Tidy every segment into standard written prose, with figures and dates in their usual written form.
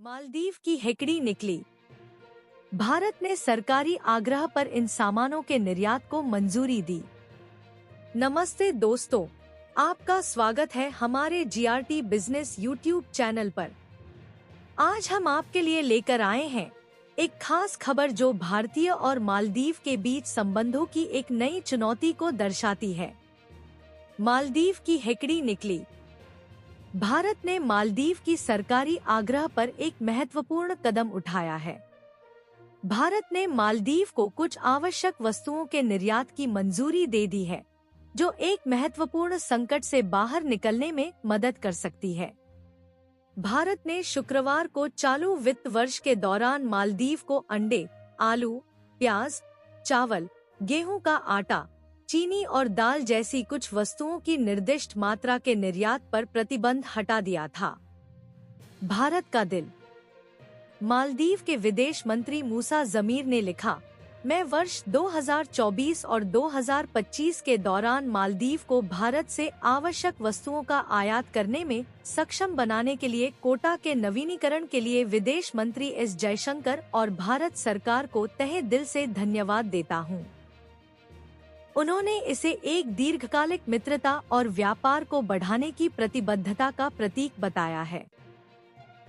मालदीव की हेकड़ी निकली। भारत ने सरकारी आग्रह पर इन सामानों के निर्यात को मंजूरी दी। नमस्ते दोस्तों, आपका स्वागत है हमारे जीआरटी बिजनेस यूट्यूब चैनल पर। आज हम आपके लिए लेकर आए हैं एक खास खबर जो भारतीय और मालदीव के बीच संबंधों की एक नई चुनौती को दर्शाती है। मालदीव की हेकड़ी निकली। भारत ने मालदीव की सरकारी आग्रह पर एक महत्वपूर्ण कदम उठाया है। भारत ने मालदीव को कुछ आवश्यक वस्तुओं के निर्यात की मंजूरी दे दी है, जो एक महत्वपूर्ण संकट से बाहर निकलने में मदद कर सकती है। भारत ने शुक्रवार को चालू वित्त वर्ष के दौरान मालदीव को अंडे, आलू, प्याज, चावल, गेहूं का आटा, चीनी और दाल जैसी कुछ वस्तुओं की निर्दिष्ट मात्रा के निर्यात पर प्रतिबंध हटा दिया था। भारत का दिल। मालदीव के विदेश मंत्री मूसा जमीर ने लिखा, मैं वर्ष 2024 और 2025 के दौरान मालदीव को भारत से आवश्यक वस्तुओं का आयात करने में सक्षम बनाने के लिए कोटा के नवीनीकरण के लिए विदेश मंत्री एस जयशंकर और भारत सरकार को तहे दिल से धन्यवाद देता हूं। उन्होंने इसे एक दीर्घकालिक मित्रता और व्यापार को बढ़ाने की प्रतिबद्धता का प्रतीक बताया है।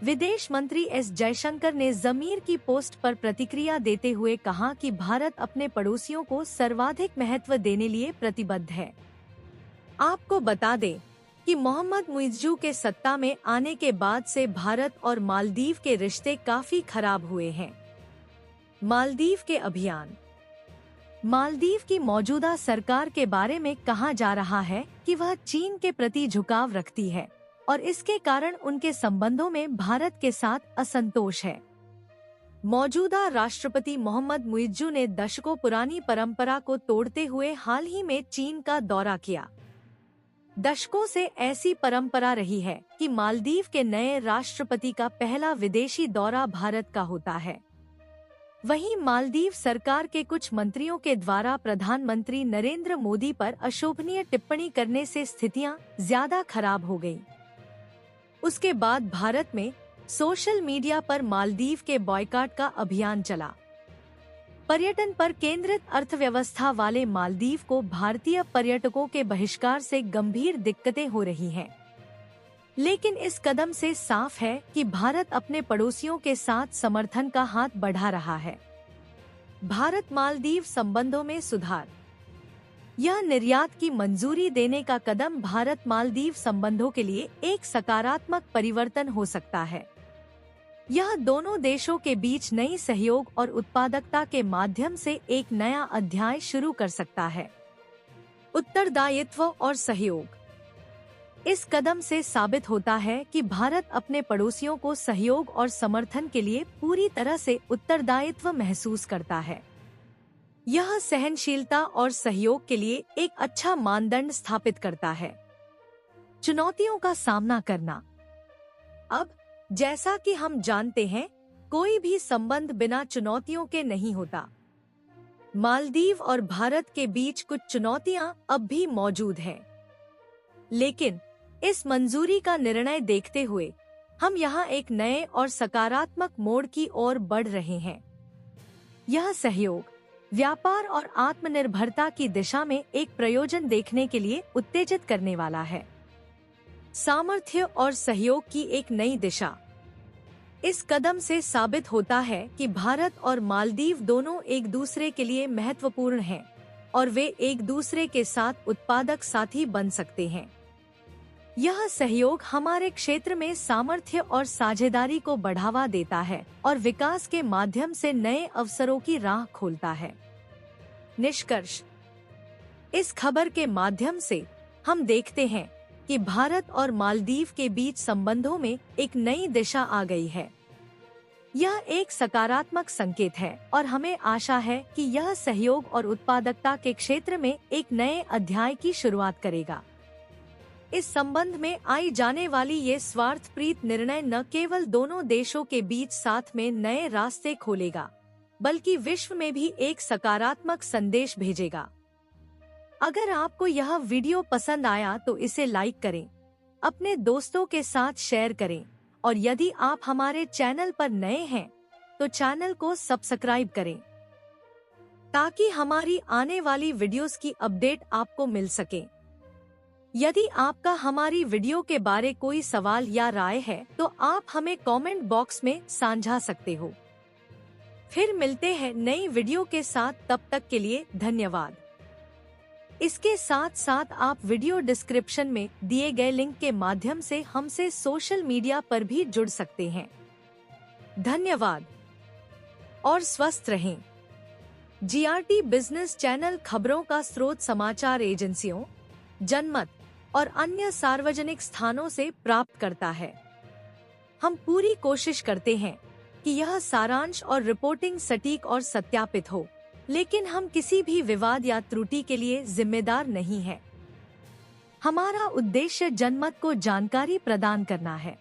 विदेश मंत्री एस जयशंकर ने जमीर की पोस्ट पर प्रतिक्रिया देते हुए कहा कि भारत अपने पड़ोसियों को सर्वाधिक महत्व देने लिए प्रतिबद्ध है। आपको बता दें कि मोहम्मद मुइज्जू के सत्ता में आने के बाद से भारत और मालदीव के रिश्ते काफी खराब हुए हैं। मालदीव के अभियान। मालदीव की मौजूदा सरकार के बारे में कहा जा रहा है कि वह चीन के प्रति झुकाव रखती है और इसके कारण उनके संबंधों में भारत के साथ असंतोष है। मौजूदा राष्ट्रपति मोहम्मद मुइज्जू ने दशकों पुरानी परंपरा को तोड़ते हुए हाल ही में चीन का दौरा किया। दशकों से ऐसी परंपरा रही है कि मालदीव के नए राष्ट्रपति का पहला विदेशी दौरा भारत का होता है। वहीं मालदीव सरकार के कुछ मंत्रियों के द्वारा प्रधानमंत्री नरेंद्र मोदी पर अशोभनीय टिप्पणी करने से स्थितियां ज्यादा खराब हो गईं। उसके बाद भारत में सोशल मीडिया पर मालदीव के बॉयकॉट का अभियान चला। पर्यटन पर केंद्रित अर्थव्यवस्था वाले मालदीव को भारतीय पर्यटकों के बहिष्कार से गंभीर दिक्कतें हो रही हैं। लेकिन इस कदम से साफ है कि भारत अपने पड़ोसियों के साथ समर्थन का हाथ बढ़ा रहा है। भारत मालदीव संबंधों में सुधार। यह निर्यात की मंजूरी देने का कदम भारत मालदीव संबंधों के लिए एक सकारात्मक परिवर्तन हो सकता है। यह दोनों देशों के बीच नई सहयोग और उत्पादकता के माध्यम से एक नया अध्याय शुरू कर सकता है। उत्तरदायित्व और सहयोग। इस कदम से साबित होता है कि भारत अपने पड़ोसियों को सहयोग और समर्थन के लिए पूरी तरह से उत्तरदायित्व महसूस करता है। यह सहनशीलता और सहयोग के लिए एक अच्छा मानदंड स्थापित करता है। चुनौतियों का सामना करना। अब जैसा कि हम जानते हैं, कोई भी संबंध बिना चुनौतियों के नहीं होता। मालदीव और भारत के बीच कुछ चुनौतियां अब भी मौजूद हैं। लेकिन इस मंजूरी का निर्णय देखते हुए हम यहाँ एक नए और सकारात्मक मोड़ की ओर बढ़ रहे हैं। यह सहयोग, व्यापार और आत्मनिर्भरता की दिशा में एक प्रयोजन देखने के लिए उत्तेजित करने वाला है। सामर्थ्य और सहयोग की एक नई दिशा। इस कदम से साबित होता है कि भारत और मालदीव दोनों एक दूसरे के लिए महत्वपूर्ण हैं और वे एक दूसरे के साथ उत्पादक साथी बन सकते हैं। यह सहयोग हमारे क्षेत्र में सामर्थ्य और साझेदारी को बढ़ावा देता है और विकास के माध्यम से नए अवसरों की राह खोलता है। निष्कर्ष। इस खबर के माध्यम से हम देखते हैं कि भारत और मालदीव के बीच संबंधों में एक नई दिशा आ गई है। यह एक सकारात्मक संकेत है और हमें आशा है कि यह सहयोग और उत्पादकता के क्षेत्र में एक नए अध्याय की शुरुआत करेगा। इस संबंध में आई जाने वाली ये स्वार्थप्रीत निर्णय न केवल दोनों देशों के बीच साथ में नए रास्ते खोलेगा, बल्कि विश्व में भी एक सकारात्मक संदेश भेजेगा। अगर आपको यह वीडियो पसंद आया तो इसे लाइक करें, अपने दोस्तों के साथ शेयर करें और यदि आप हमारे चैनल पर नए हैं तो चैनल को सब्सक्राइब करें ताकि हमारी आने वाली वीडियोस की अपडेट आपको मिल सके। यदि आपका हमारी वीडियो के बारे कोई सवाल या राय है तो आप हमें कमेंट बॉक्स में साझा सकते हो। फिर मिलते हैं नई वीडियो के साथ, तब तक के लिए धन्यवाद। इसके साथ साथ आप वीडियो डिस्क्रिप्शन में दिए गए लिंक के माध्यम से हमसे सोशल मीडिया पर भी जुड़ सकते हैं। धन्यवाद और स्वस्थ रहें। जीआरटी बिजनेस चैनल खबरों का स्रोत समाचार एजेंसियों, जनमत और अन्य सार्वजनिक स्थानों से प्राप्त करता है। हम पूरी कोशिश करते हैं कि यह सारांश और रिपोर्टिंग सटीक और सत्यापित हो, लेकिन हम किसी भी विवाद या त्रुटि के लिए जिम्मेदार नहीं हैं। हमारा उद्देश्य जनमत को जानकारी प्रदान करना है।